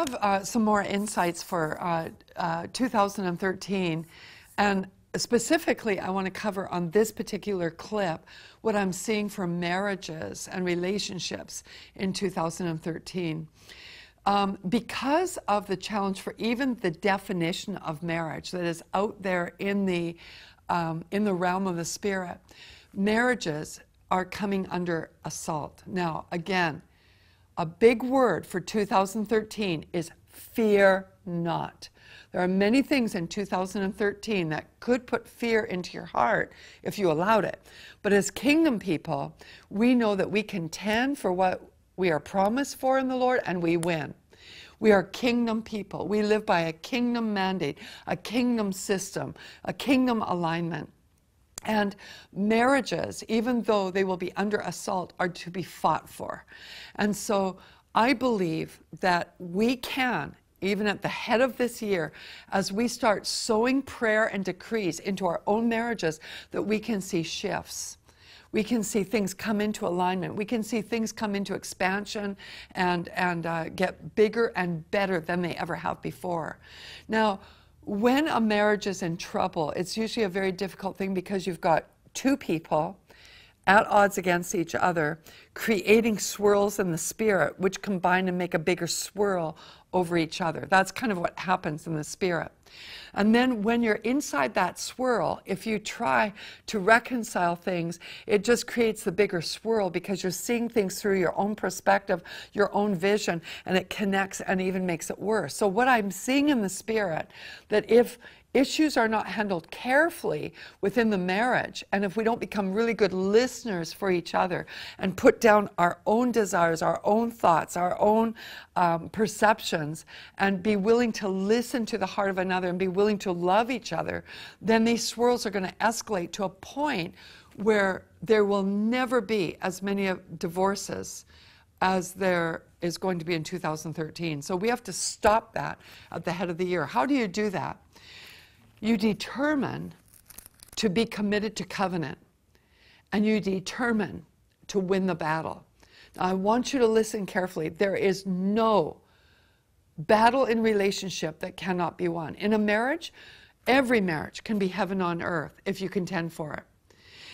have some more insights for 2013, and specifically I want to cover on this particular clip what I'm seeing for marriages and relationships in 2013. Because of the challenge for even the definition of marriage that is out there in the realm of the spirit, marriages are coming under assault. Now, again, a big word for 2013 is fear not. There are many things in 2013 that could put fear into your heart if you allowed it. But as kingdom people, we know that we contend for what we are promised for in the Lord, and we win. We are kingdom people. We live by a kingdom mandate, a kingdom system, a kingdom alignment. And marriages, even though they will be under assault, are to be fought for. And so I believe that we can, even at the head of this year, as we start sowing prayer and decrees into our own marriages, that we can see shifts. We can see things come into alignment. We can see things come into expansion and get bigger and better than they ever have before. Now, when a marriage is in trouble, it's usually a very difficult thing because you've got two people at odds against each other, creating swirls in the spirit, which combine and make a bigger swirl over each other. That's kind of what happens in the spirit. And then when you're inside that swirl, if you try to reconcile things, it just creates the bigger swirl because you're seeing things through your own perspective, your own vision, and it connects and even makes it worse. So what I'm seeing in the spirit, that if issues are not handled carefully within the marriage, and if we don't become really good listeners for each other and put down our own desires, our own thoughts, our own perceptions, and be willing to listen to the heart of another and be willing to love each other, then these swirls are going to escalate to a point where there will never be as many divorces as there is going to be in 2013. So we have to stop that at the head of the year. How do you do that? You determine to be committed to covenant, and you determine to win the battle. Now, I want you to listen carefully. There is no battle in relationship that cannot be won. In a marriage, every marriage can be heaven on earth if you contend for it.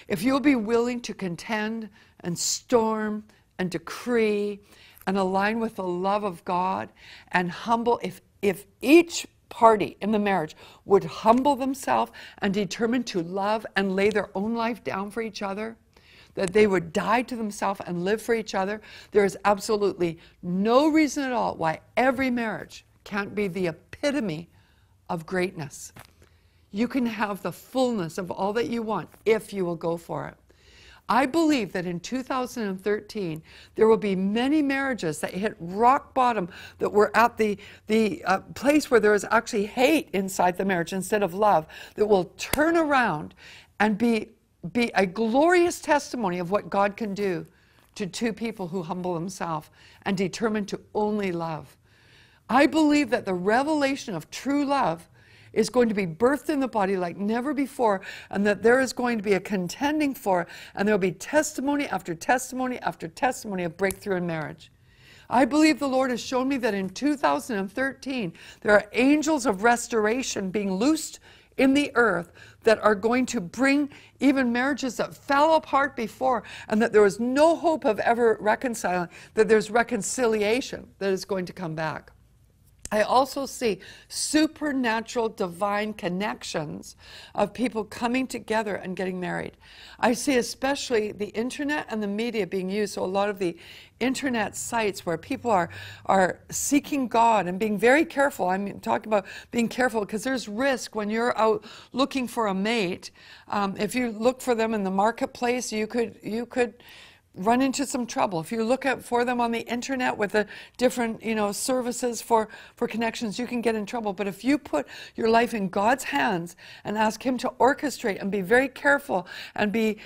If you'll be willing to contend and storm and decree and align with the love of God and humble, if each party in the marriage would humble themselves and determine to love and lay their own life down for each other, that they would die to themselves and live for each other, there is absolutely no reason at all why every marriage can't be the epitome of greatness. You can have the fullness of all that you want if you will go for it. I believe that in 2013, there will be many marriages that hit rock bottom, that were at the place where there is actually hate inside the marriage instead of love, that will turn around and be a glorious testimony of what God can do to two people who humble themselves and determine to only love. I believe that the revelation of true love is going to be birthed in the body like never before, and that there is going to be a contending for, and there will be testimony after testimony after testimony of breakthrough in marriage. I believe the Lord has shown me that in 2013, there are angels of restoration being loosed in the earth that are going to bring even marriages that fell apart before, and that there was no hope of ever reconciling, that there's reconciliation that is going to come back. I also see supernatural divine connections of people coming together and getting married. I see especially the internet and the media being used. So a lot of the internet sites where people are seeking God and being very careful. I'm talking about being careful because there's risk when you're out looking for a mate. If you look for them in the marketplace, you could run into some trouble. If you look for them on the internet with the different, services for connections, you can get in trouble. But if you put your life in God's hands and ask Him to orchestrate and be very careful and be,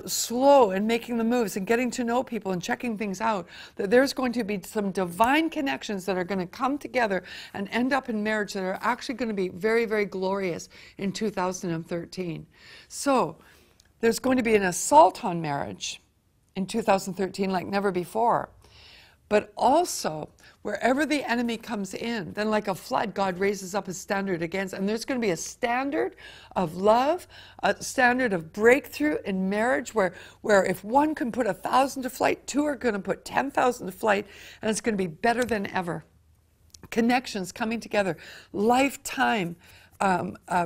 slow in making the moves and getting to know people and checking things out, that there's going to be some divine connections that are going to come together and end up in marriage that are actually going to be very, very glorious in 2013. So there's going to be an assault on marriage in 2013 like never before. But also, wherever the enemy comes in, then like a flood, God raises up a standard against, and there's going to be a standard of love, a standard of breakthrough in marriage, where if one can put 1,000 to flight, two are going to put 10,000 to flight, and it's going to be better than ever. Connections coming together, lifetime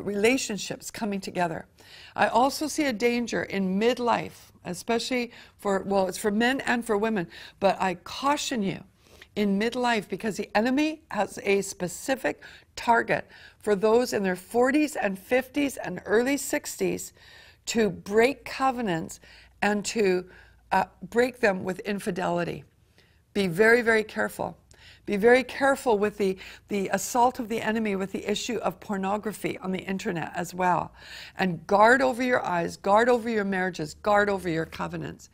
relationships coming together. I also see a danger in midlife, especially for, well, it's for men and for women, but I caution you in midlife, because the enemy has a specific target for those in their 40s and 50s and early 60s to break covenants and to break them with infidelity. Be very, very careful. Be very careful with the assault of the enemy with the issue of pornography on the internet as well. And guard over your eyes, guard over your marriages, guard over your covenants.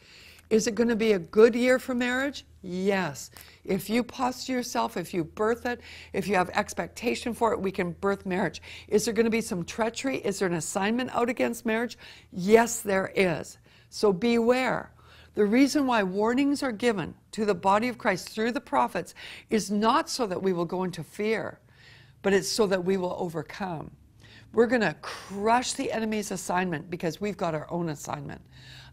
Is it going to be a good year for marriage? Yes. If you posture yourself, if you birth it, if you have expectation for it, we can birth marriage. Is there going to be some treachery? Is there an assignment out against marriage? Yes, there is. So beware. The reason why warnings are given to the body of Christ through the prophets is not so that we will go into fear, but it's so that we will overcome. We're going to crush the enemy's assignment because we've got our own assignment.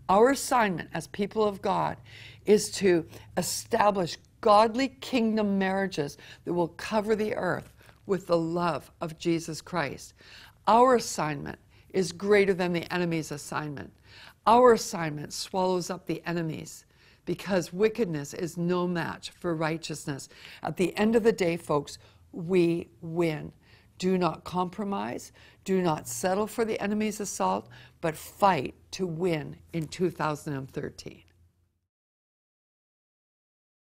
Our assignment as people of God is to establish godly kingdom marriages that will cover the earth with the love of Jesus Christ. Our assignment is greater than the enemy's assignment. Our assignment swallows up the enemies, because wickedness is no match for righteousness. At the end of the day, folks, we win. Do not compromise. Do not settle for the enemy's assault, but fight to win in 2013.